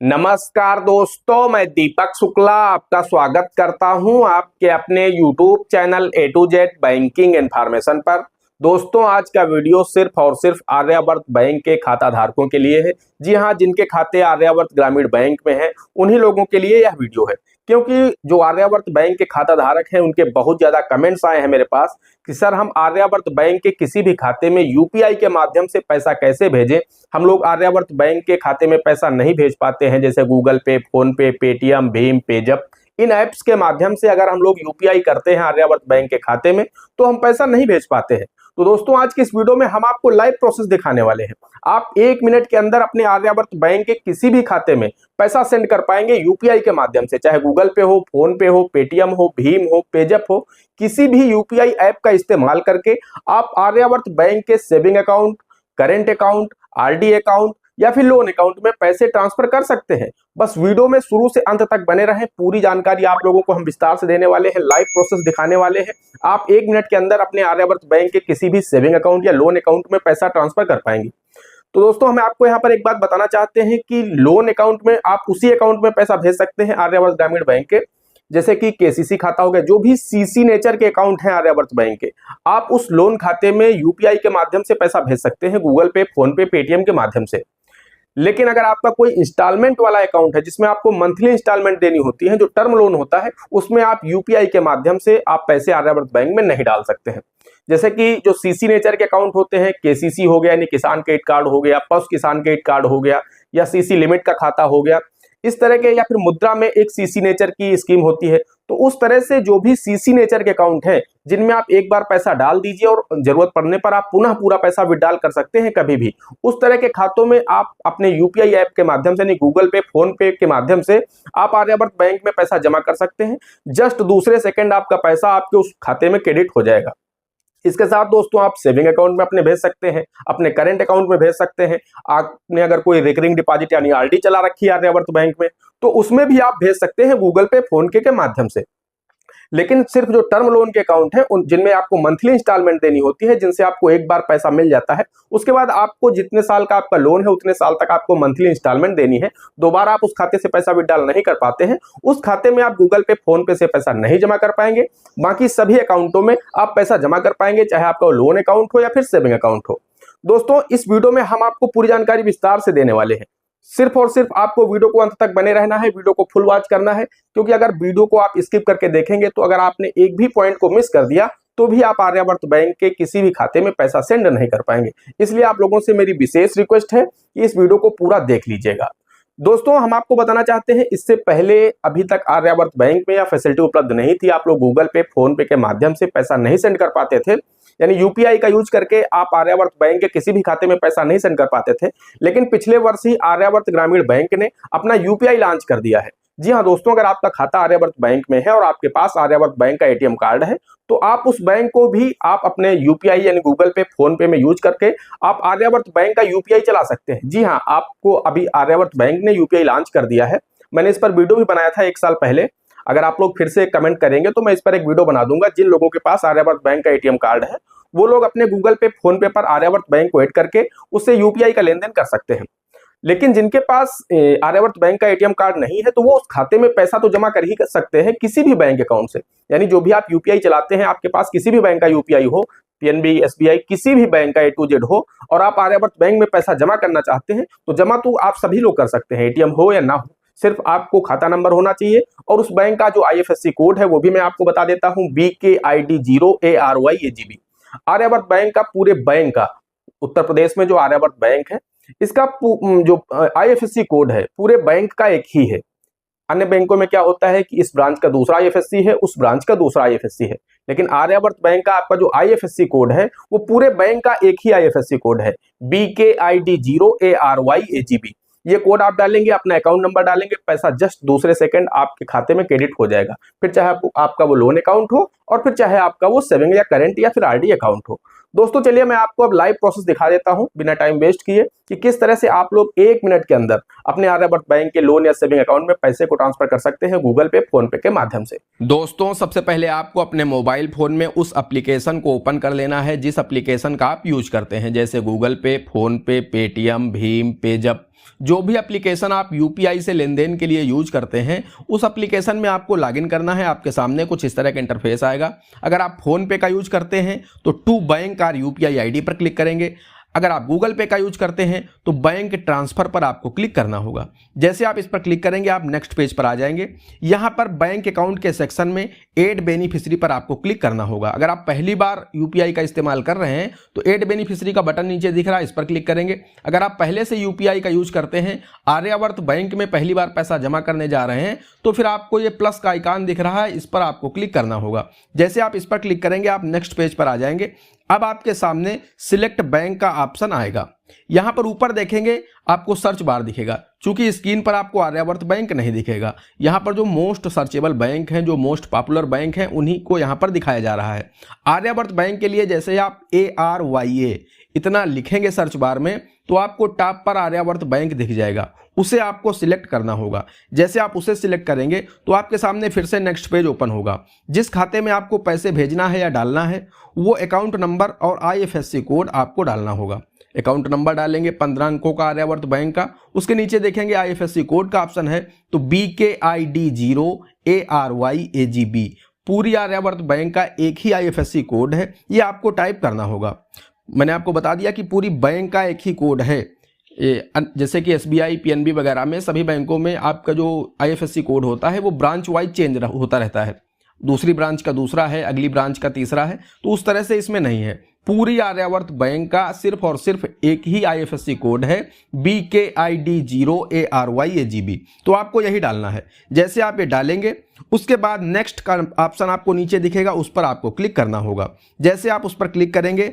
नमस्कार दोस्तों, मैं दीपक शुक्ला आपका स्वागत करता हूं आपके अपने YouTube channel A to Z banking information पर। दोस्तों, आज का वीडियो सिर्फ और सिर्फ आर्यावर्त बैंक के खाता धारकों के लिए है। जी हां, जिनके खाते आर्यावर्त ग्रामीण बैंक में हैं उन्हीं लोगों के लिए यह वीडियो है, क्योंकि जो आर्यावर्त बैंक के खाता धारक हैं उनके बहुत ज्यादा कमेंट्स आए हैं मेरे पास कि सर हम आर्यावर्त बैंक के किसी भी खाते में यूपीआई के माध्यम से पैसा कैसे भेजें। हम लोग आर्यावर्त बैंक के खाते में पैसा नहीं भेज पाते हैं, जैसे गूगल पे, फोन पे, पेटीएम, भीम, पेजैप। इन ऐप्स के माध्यम से अगर हम लोग यूपीआई करते हैं आर्यावर्त बैंक के खाते में तो हम पैसा नहीं भेज पाते हैं। तो दोस्तों, आज की इस वीडियो में हम आपको लाइव प्रोसेस दिखाने वाले हैं। आप 1 मिनट के अंदर अपने आर्यावर्त बैंक के किसी भी खाते में पैसा सेंड कर पाएंगे यूपीआई के माध्यम से, चाहे गूगल पे हो, फोन पे हो, पेटीएम हो, भीम हो, पेजैप हो। किसी भी यूपीआई ऐप का इस्तेमाल करके आप आर्यावर्त बैंक के saving account, current account, RD account या फिर लोन अकाउंट में पैसे ट्रांसफर कर सकते हैं। बस वीडियो में शुरू से अंत तक बने रहें, पूरी जानकारी आप लोगों को हम विस्तार से देने वाले हैं, लाइव प्रोसेस दिखाने वाले हैं। आप 1 मिनट के अंदर अपने आर्यावर्त बैंक के किसी भी सेविंग अकाउंट या लोन अकाउंट में पैसा ट्रांसफर कर पाएंगे। तो दोस्तों, हम आपको यहाँ पर एक बात बताना चाहते हैं कि लोन अकाउंट में आप उसी अकाउंट में पैसा भेज सकते हैं आर्यावर्त ग्रामीण बैंक के, जैसे कि केसीसी खाता हो गया, जो भी सीसी नेचर के अकाउंट हैं आर्यावर्त बैंक के, आप उस लोन खाते में यूपीआई के माध्यम से पैसा भेज सकते हैं, गूगल पे, फोन पे, पेटीएम के माध्यम से। लेकिन अगर आपका कोई इंस्टॉलमेंट वाला अकाउंट है जिसमें आपको मंथली इंस्टॉलमेंट देनी होती है, जो टर्म लोन होता है, उसमें आप यूपीआई के माध्यम से आप पैसे आर्यावर्त बैंक में नहीं डाल सकते हैं। जैसे कि जो सीसी नेचर के अकाउंट होते हैं, केसीसी हो गया यानी किसान क्रेडिट कार्ड हो गया, पशु किसान क्रेडिट कार्ड हो गया, या सीसी लिमिट का खाता हो गया, इस तरह के, या फिर मुद्रा में एक सीसी नेचर की स्कीम होती है। तो उस तरह से जो भी सीसी नेचर के अकाउंट है जिनमें आप एक बार पैसा डाल दीजिए और जरूरत पड़ने पर आप पुनः पूरा पैसा विड्रॉल कर सकते हैं कभी भी, उस तरह के खातों में आप अपने यूपीआई ऐप के माध्यम से, यानी गूगल पे, फोन पे के माध्यम से आप आर्यावर्त बैंक में पैसा जमा कर सकते हैं। जस्ट दूसरे सेकंड आपका पैसा आपके उस खाते में क्रेडिट हो जाएगा। इसके साथ दोस्तों, आप सेविंग अकाउंट में अपने भेज सकते हैं, अपने करेंट अकाउंट में भेज सकते हैं। आपने अगर कोई रिकरिंग डिपॉजिट यानी आरडी चला रखी है आर्यावर्त बैंक में, तो उसमें भी आप भेज सकते हैं गूगल पे, फोन के माध्यम से। लेकिन सिर्फ जो टर्म लोन के अकाउंट है उन जिनमें आपको मंथली इंस्टॉलमेंट देनी होती है, जिनसे आपको एक बार पैसा मिल जाता है, उसके बाद आपको जितने साल का आपका लोन है उतने साल तक आपको मंथली इंस्टॉलमेंट देनी है। दोबारा आप उस खाते से पैसा विड्रॉल नहीं कर पाते हैं। उस खाते में आप गूगल पे, फोन पे से पैसा नहीं जमा कर पाएंगे। बाकी सभी अकाउंटों में आप पैसा जमा कर पाएंगे, चाहे आपका लोन अकाउंट हो या फिर सेविंग अकाउंट हो। दोस्तों, इस वीडियो में हम आपको पूरी जानकारी विस्तार से देने वाले हैं। सिर्फ और सिर्फ आपको वीडियो को अंत तक बने रहना है, वीडियो को फुल वॉच करना है, क्योंकि अगर वीडियो को आप स्किप करके देखेंगे तो अगर आपने एक भी पॉइंट को मिस कर दिया तो भी आप आर्यावर्त बैंक के किसी भी खाते में पैसा सेंड नहीं कर पाएंगे। इसलिए आप लोगों से मेरी विशेष रिक्वेस्ट है कि इस वीडियो को पूरा देख लीजिएगा। दोस्तों, हम आपको बताना चाहते हैं, इससे पहले अभी तक आर्यावर्त बैंक में यह फैसिलिटी उपलब्ध नहीं थी। आप लोग गूगल पे, फोन पे के माध्यम से पैसा नहीं सेंड कर पाते थे, यानी यूपीआई का यूज करके आप आर्यावर्त बैंक के किसी भी खाते में पैसा नहीं सेंड कर पाते थे। लेकिन पिछले वर्ष ही आर्यावर्त ग्रामीण बैंक ने अपना यूपीआई लॉन्च कर दिया है। जी हाँ दोस्तों, अगर आपका खाता आर्यावर्त बैंक में है और आपके पास आर्यावर्त बैंक का एटीएम कार्ड है, तो आप उस बैंक को भी आप अपने यूपीआई यानी गूगल पे, फोन पे में यूज करके आप आर्यावर्त बैंक का यूपीआई चला सकते हैं। जी हाँ, आपको अभी आर्यावर्त बैंक ने यूपीआई लॉन्च कर दिया है। मैंने इस पर वीडियो भी बनाया था 1 साल पहले। अगर आप लोग फिर से कमेंट करेंगे तो मैं इस पर एक वीडियो बना दूंगा। जिन लोगों के पास आर्यावर्त बैंक का एटीएम कार्ड है वो लोग अपने गूगल पे, फोन पे पर आर्यावर्त बैंक को ऐड करके उससे यूपीआई का लेन देन कर सकते हैं। लेकिन जिनके पास आर्यावर्त बैंक का एटीएम कार्ड नहीं है, तो वो उस खाते में पैसा तो जमा कर ही सकते हैं किसी भी बैंक अकाउंट से। यानी जो भी आप यूपीआई चलाते हैं, आपके पास किसी भी बैंक का यूपीआई हो, पीएनबी, एसबीआई, किसी भी बैंक का A to Z हो, और आप आर्यावर्त बैंक में पैसा जमा करना चाहते हैं, तो जमा तो आप सभी लोग कर सकते हैं, एटीएम हो या ना हो। सिर्फ आपको खाता नंबर होना चाहिए, और उस बैंक का जो IFSC कोड है वो भी मैं आपको बता देता हूँ, BKID0ARYAGB। आर्यावर्त बैंक का, पूरे बैंक का, उत्तर प्रदेश में जो आर्यावर्त बैंक है इसका जो IFSC कोड है पूरे बैंक का एक ही है। अन्य बैंकों में क्या होता है कि इस ब्रांच का दूसरा IFSC है, उस ब्रांच का दूसरा IFSC है, लेकिन आर्यावर्त बैंक का आपका जो IFSC कोड है वो पूरे बैंक का एक ही IFSC कोड है, BKID0ARYAGB। ये कोड आप डालेंगे, अपना अकाउंट नंबर डालेंगे, पैसा जस्ट दूसरे सेकंड आपके खाते में क्रेडिट हो जाएगा। फिर चाहे आपका वो लोन अकाउंट हो, और फिर चाहे आपका वो सेविंग या करेंट या फिर आरडी अकाउंट हो। दोस्तों, चलिए मैं आपको अब लाइव प्रोसेस दिखा देता हूं बिना टाइम वेस्ट किए कि किस तरह से आप लोग 1 मिनट के अंदर अपने आर्यावर्त बैंक के लोन या सेविंग अकाउंट में पैसे को ट्रांसफर कर सकते हैं गूगल पे, फोन पे के माध्यम से। दोस्तों, सबसे पहले आपको अपने मोबाइल फोन में उस एप्लीकेशन को ओपन कर लेना है जिस एप्लीकेशन का आप यूज करते हैं, जैसे गूगल पे, फोन पे, पेटीएम, भीम, पेजैप, जो भी एप्लीकेशन आप यूपीआई से लेन देन के लिए यूज करते हैं उस एप्लीकेशन में आपको लॉगिन करना है। आपके सामने कुछ इस तरह का इंटरफेस आएगा। अगर आप फोन पे का यूज करते हैं तो टू बैंक और यूपीआई आईडी पर क्लिक करेंगे। अगर आप गूगल पे का यूज करते हैं तो बैंक ट्रांसफर पर आपको क्लिक करना होगा। जैसे आप इस पर क्लिक करेंगे आप नेक्स्ट पेज पर आ जाएंगे। यहां पर बैंक अकाउंट के सेक्शन में ऐड बेनिफिशियरी पर आपको क्लिक करना होगा। अगर आप पहली बार यूपीआई का इस्तेमाल कर रहे हैं तो ऐड बेनिफिशियरी का बटन नीचे दिख रहा है, इस पर क्लिक करेंगे। अगर आप पहले से यूपीआई का यूज करते हैं, आर्यावर्त बैंक में पहली बार पैसा जमा करने जा रहे हैं, तो फिर आपको ये प्लस का आइकॉन दिख रहा है, इस पर आपको क्लिक करना होगा। जैसे आप इस पर क्लिक करेंगे आप नेक्स्ट पेज पर आ जाएंगे। अब आपके सामने सिलेक्ट बैंक का ऑप्शन आएगा। यहां पर ऊपर देखेंगे आपको सर्च बार दिखेगा। चूंकि स्क्रीन पर आपको आर्यावर्त बैंक नहीं दिखेगा, यहां पर जो मोस्ट सर्चेबल बैंक हैं, जो मोस्ट पॉपुलर बैंक हैं, उन्हीं को यहां पर दिखाया जा रहा है। आर्यावर्त बैंक के लिए जैसे आप ARYA इतना लिखेंगे सर्च बार में तो आपको टॉप पर आर्यावर्त बैंक दिख जाएगा। उसे आपको सिलेक्ट करना होगा। जैसे आप उसे सिलेक्ट करेंगे तो आपके सामने फिर से नेक्स्ट पेज ओपन होगा। जिस खाते में आपको पैसे भेजना है या डालना है वो अकाउंट नंबर और IFSC कोड आपको डालना होगा। अकाउंट नंबर डालेंगे 15 अंकों का आर्यावर्त बैंक का, उसके नीचे देखेंगे IFSC कोड का ऑप्शन है तो BKID0ARYAGB पूरी आर्यावर्त बैंक का एक ही IFSC कोड है, ये आपको टाइप करना होगा। मैंने आपको बता दिया कि पूरी बैंक का एक ही कोड है। जैसे कि SBI PNB वगैरह में सभी बैंकों में आपका जो IFSC कोड होता है वो ब्रांच वाइज चेंज होता रहता है। दूसरी ब्रांच का दूसरा है, अगली ब्रांच का तीसरा है, तो उस तरह से इसमें नहीं है। पूरी आर्यावर्त बैंक का सिर्फ और सिर्फ एक ही IFSC कोड है BKID0ARYAGB, तो आपको यही डालना है। जैसे आप ये डालेंगे उसके बाद नेक्स्ट का ऑप्शन आपको नीचे दिखेगा, उस पर आपको क्लिक करना होगा। जैसे आप उस पर क्लिक करेंगे,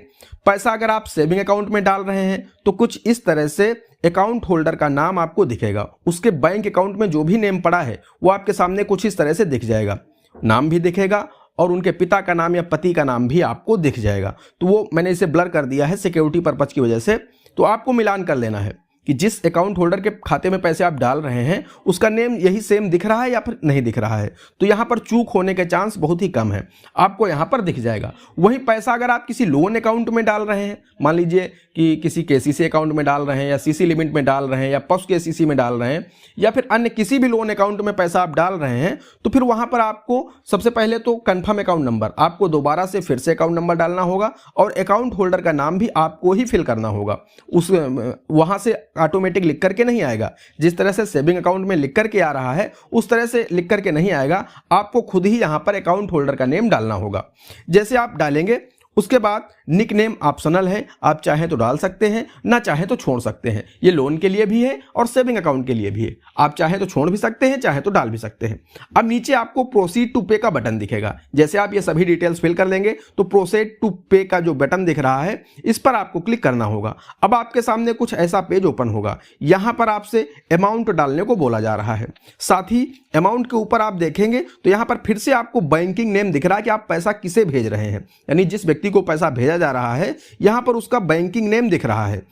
पैसा अगर आप सेविंग अकाउंट में डाल रहे हैं तो कुछ इस तरह से अकाउंट होल्डर का नाम आपको दिखेगा। उसके बैंक अकाउंट में जो भी नेम पड़ा है वो आपके सामने कुछ इस तरह से दिख जाएगा। नाम भी दिखेगा और उनके पिता का नाम या पति का नाम भी आपको दिख जाएगा। तो वो मैंने इसे ब्लर कर दिया है सिक्योरिटी पर्पज की वजह से। तो आपको मिलान कर लेना है कि जिस अकाउंट होल्डर के खाते में पैसे आप डाल रहे हैं उसका नेम यही सेम दिख रहा है या फिर नहीं दिख रहा है। तो यहाँ पर चूक होने के चांस बहुत ही कम है, आपको यहाँ पर दिख जाएगा। वहीं पैसा अगर आप किसी लोन अकाउंट में डाल रहे हैं, मान लीजिए कि किसी KCC अकाउंट में डाल रहे हैं या CC लिमिट में डाल रहे हैं या POS KCC में डाल रहे हैं या फिर अन्य किसी भी लोन अकाउंट में पैसा आप डाल रहे हैं, तो फिर वहाँ पर आपको सबसे पहले तो कन्फर्म अकाउंट नंबर, आपको दोबारा से फिर से अकाउंट नंबर डालना होगा और अकाउंट होल्डर का नाम भी आपको ही फिल करना होगा। उस वहाँ से ऑटोमेटिक लिख करके नहीं आएगा। जिस तरह से सेविंग अकाउंट में लिख करके आ रहा है उस तरह से लिख करके नहीं आएगा, आपको खुद ही यहां पर अकाउंट होल्डर का नेम डालना होगा। जैसे आप डालेंगे उसके बाद निक नेम ऑप्शनल है, आप चाहें तो डाल सकते हैं, ना चाहें तो छोड़ सकते हैं। ये लोन के लिए भी है और सेविंग अकाउंट के लिए भी है, आप चाहें तो छोड़ भी सकते हैं, चाहे तो डाल भी सकते हैं। अब नीचे आपको प्रोसीड टू पे का बटन दिखेगा। जैसे आप ये सभी डिटेल्स फिल कर लेंगे तो प्रोसीड टू पे का जो बटन दिख रहा है इस पर आपको क्लिक करना होगा। अब आपके सामने कुछ ऐसा पेज ओपन होगा। यहां पर आपसे अमाउंट डालने को बोला जा रहा है। साथ ही अमाउंट के ऊपर आप देखेंगे तो यहां पर फिर से आपको बैंकिंग नेम दिख रहा है कि आप पैसा किसे भेज रहे हैं, यानी जिस व्यक्ति को पैसा भेजा जा रहा है यहां पर उसका बैंकिंग नेम दिख रहा है,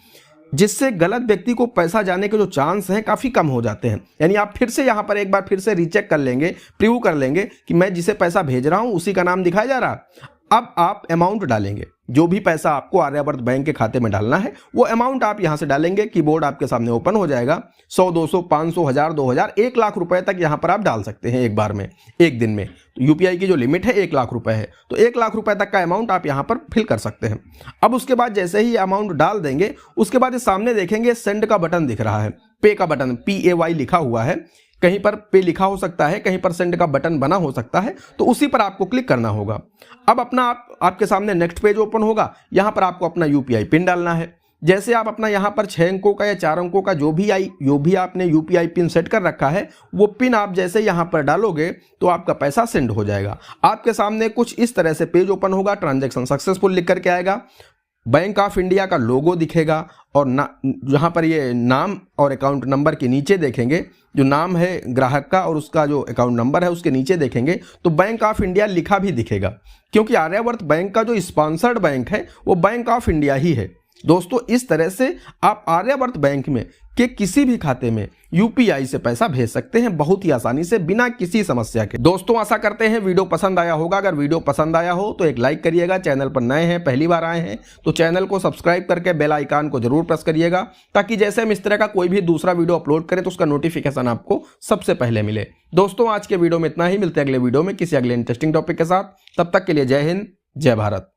जिससे गलत व्यक्ति को पैसा जाने के जो चांस हैं काफी कम हो जाते हैं। यानी आप फिर से यहां पर एक बार फिर से रीचेक कर लेंगे, प्रूव कर लेंगे कि मैं जिसे पैसा भेज रहा हूं उसी का नाम दिखाया जा रहा। अब आप अमाउंट डालेंगे, जो भी पैसा आपको आर्यावर्त बैंक के खाते में डालना है वो अमाउंट आप यहां से डालेंगे। कीबोर्ड आपके सामने ओपन हो जाएगा। 100, 200, 500, 1000, 2000, 1 लाख रुपए तक यहां पर आप डाल सकते हैं एक बार में, एक दिन में। तो यूपीआई की जो लिमिट है 1 लाख रुपए है, तो 1 लाख रुपए तक का अमाउंट आप यहां पर फिल कर सकते हैं। अब उसके बाद जैसे ही अमाउंट डाल देंगे उसके बाद सामने देखेंगे सेंड का बटन दिख रहा है, पे का बटन PAY लिखा हुआ है। कहीं पर पे लिखा हो सकता है, कहीं पर सेंड का बटन बना हो सकता है, तो उसी पर आपको क्लिक करना होगा। अब आपके सामने नेक्स्ट पेज ओपन होगा। यहां पर आपको अपना UPI पिन डालना है। जैसे आप अपना यहां पर 6 अंकों का या 4 अंकों का जो भी आपने UPI पिन सेट कर रखा है वो पिन आप जैसे यहां पर डालोगे तो आपका पैसा सेंड हो जाएगा। आपके सामने कुछ इस तरह से पेज ओपन होगा। ट्रांजैक्शन सक्सेसफुल लिख करके आएगा, बैंक ऑफ इंडिया का लोगो दिखेगा और जहां पर ये नाम और अकाउंट नंबर के नीचे देखेंगे, जो नाम है ग्राहक का और उसका जो अकाउंट नंबर है उसके नीचे देखेंगे तो बैंक ऑफ इंडिया लिखा भी दिखेगा, क्योंकि आर्यावर्त बैंक का जो स्पॉन्सर्ड बैंक है वो बैंक ऑफ इंडिया ही है। दोस्तों, इस तरह से आप आर्यावर्त बैंक में के किसी भी खाते में यूपीआई से पैसा भेज सकते हैं बहुत ही आसानी से बिना किसी समस्या के। दोस्तों आशा करते हैं वीडियो पसंद आया होगा। अगर वीडियो पसंद आया हो तो एक लाइक करिएगा। चैनल पर नए हैं, पहली बार आए हैं तो चैनल को सब्सक्राइब करके बेल आइकन को जरूर प्रेस करिएगा, ताकि जैसे हम इस तरह का कोई भी दूसरा वीडियो अपलोड करें तो उसका नोटिफिकेशन आपको सबसे पहले मिले। दोस्तों आज के वीडियो में इतना ही, मिलते हैं अगले वीडियो में किसी अगले इंटरेस्टिंग टॉपिक के साथ। तब तक के लिए जय हिंद, जय भारत।